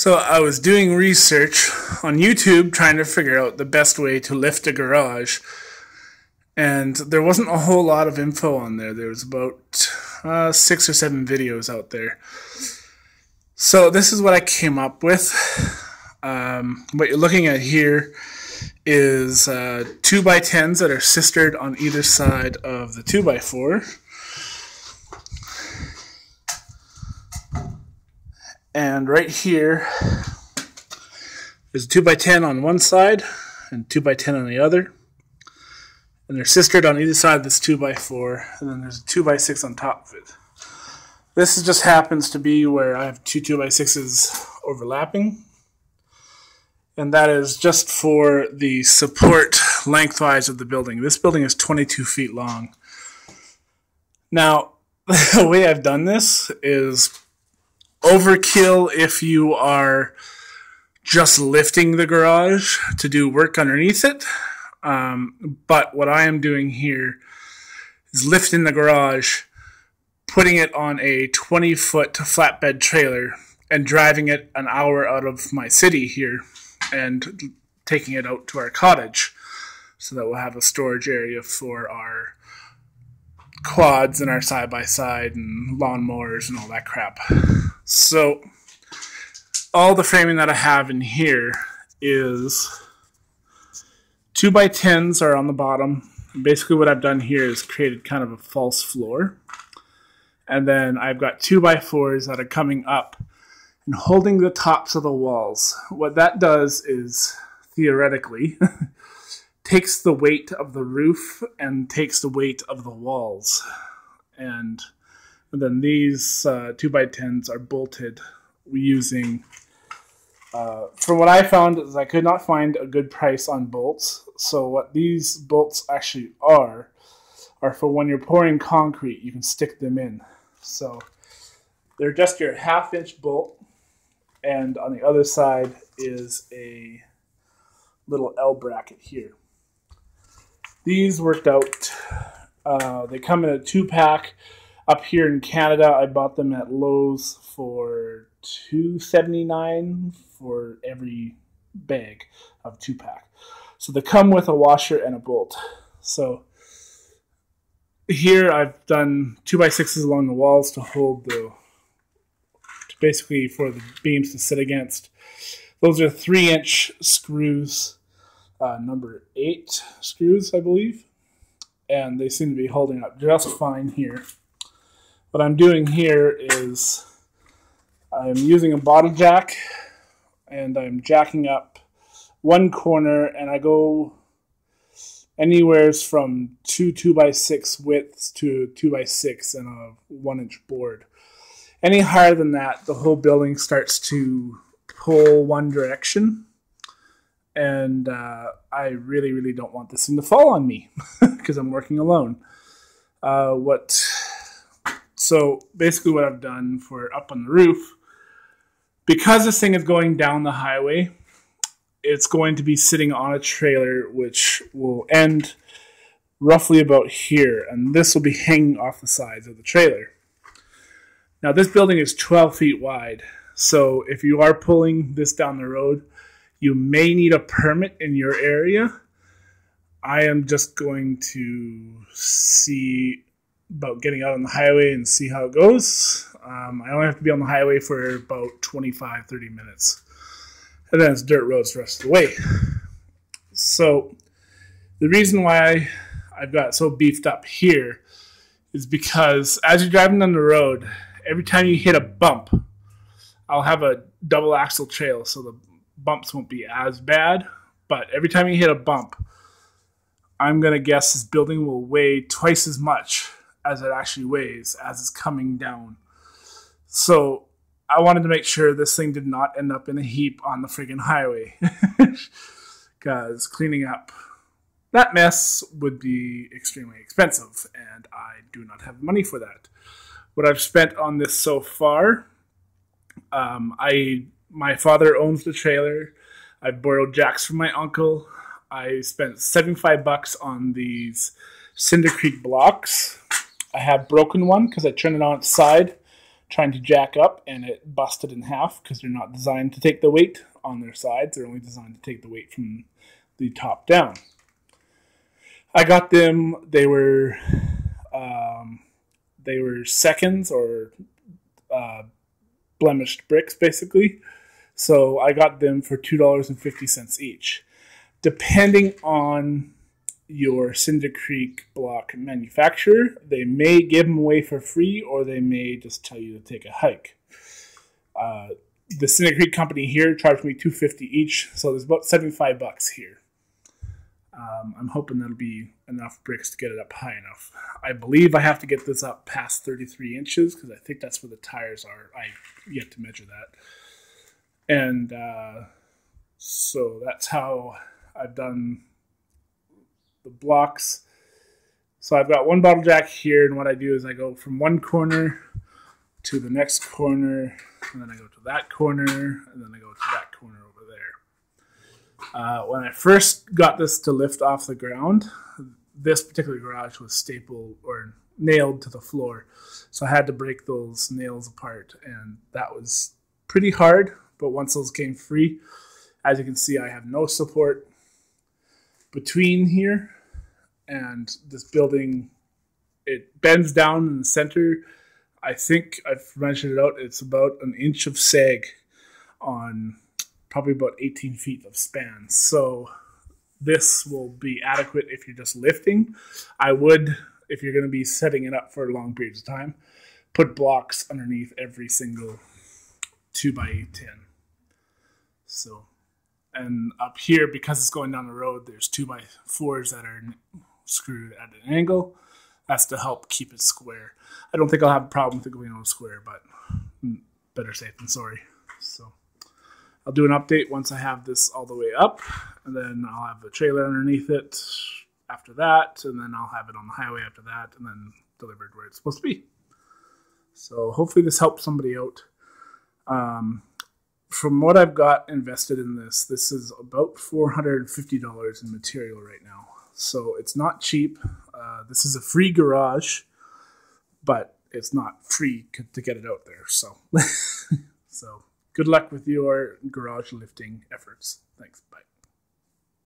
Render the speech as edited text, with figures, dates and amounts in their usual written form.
So I was doing research on YouTube trying to figure out the best way to lift a garage. And there wasn't a whole lot of info on there. There was about 6 or 7 videos out there. So this is what I came up with. What you're looking at here is 2x10s that are sistered on either side of the 2x4. And right here is a 2x10 on one side and 2x10 on the other. And they're sistered on either side of this 2x4. And then there's a 2x6 on top of it. This just happens to be where I have two 2x6s overlapping. And that is just for the support lengthwise of the building. This building is 22 feet long. Now, the way I've done this is overkill if you are just lifting the garage to do work underneath it. But what I am doing here is lifting the garage, putting it on a 20-foot flatbed trailer and driving it an hour out of my city here and taking it out to our cottage so that we'll have a storage area for our quads and our side-by-side and lawnmowers and all that crap. So all the framing that I have in here is 2x10s are on the bottom. Basically what I've done here is created kind of a false floor. And then I've got 2x4s that are coming up and holding the tops of the walls. What that does is, theoretically, takes the weight of the roof and takes the weight of the walls. And then these 2x10s are bolted using, from what I found is I could not find a good price on bolts. So what these bolts actually are for when you're pouring concrete, you can stick them in. So they're just your 1/2-inch bolt, and on the other side is a little L bracket here. These worked out. They come in a 2-pack. Up here in Canada, I bought them at Lowe's for $2.79 for every bag of 2-pack. So they come with a washer and a bolt. So here I've done 2x6s along the walls to hold basically for the beams to sit against. Those are 3-inch screws, number 8 screws, I believe. And they seem to be holding up just fine here. What I'm doing here is I'm using a bottle jack and I'm jacking up one corner, and I go anywhere from 2x6 widths to 2x6 and a 1-inch board. Any higher than that, the whole building starts to pull one direction. And I really, really don't want this thing to fall on me because I'm working alone. So basically what I've done for up on the roof, because this thing is going down the highway, it's going to be sitting on a trailer which will end roughly about here, and this will be hanging off the sides of the trailer. Now this building is 12 feet wide, so if you are pulling this down the road, you may need a permit in your area. I am just going to see about getting out on the highway and see how it goes. I only have to be on the highway for about 25-30 minutes. And then it's dirt roads the rest of the way. So the reason why I've got so beefed up here is because as you're driving down the road, every time you hit a bump, I'll have a double axle trail, so the bumps won't be as bad. But every time you hit a bump, I'm going to guess this building will weigh twice as much as it actually weighs as it's coming down. So I wanted to make sure this thing did not end up in a heap on the friggin' highway. Because cleaning up that mess would be extremely expensive, and I do not have money for that. What I've spent on this so far, my father owns the trailer. I borrowed jacks from my uncle. I spent $75 on these Cinder Creek blocks. I have broken one because I turned it on its side trying to jack up, and it busted in half because they're not designed to take the weight on their sides. They're only designed to take the weight from the top down. I got them. They were seconds, or blemished bricks, basically. So I got them for $2.50 each. Depending on your Cinder Creek block manufacturer, they may give them away for free, or they may just tell you to take a hike. The Cinder Creek company here charged me $2.50 each, so there's about $75 here. I'm hoping that'll be enough bricks to get it up high enough. I believe I have to get this up past 33 inches because I think that's where the tires are. I yet to measure that. And so that's how I've done the blocks. So I've got one bottle jack here, and what I do is I go from one corner to the next corner, and then I go to that corner, and then I go to that corner over there. When I first got this to lift off the ground, this particular garage was stapled or nailed to the floor. So I had to break those nails apart, and that was pretty hard. But once those came free, as you can see, I have no support between here and this building. It bends down in the center. I think I've measured it out. It's about an inch of sag on probably about 18 feet of span. So this will be adequate if you're just lifting. I would, if you're going to be setting it up for long periods of time, put blocks underneath every single 2x10. So, and up here, because it's going down the road, there's 2x4s that are screwed at an angle. That's to help keep it square. I don't think I'll have a problem with it going on a square, but better safe than sorry. So I'll do an update once I have this all the way up, and then I'll have the trailer underneath it after that, and then I'll have it on the highway after that, and then delivered where it's supposed to be. So hopefully this helps somebody out. From what I've got invested in this is about $450 in material right now. So it's not cheap. This is a free garage, but it's not free to get it out there. So, so good luck with your garage lifting efforts. Thanks. Bye.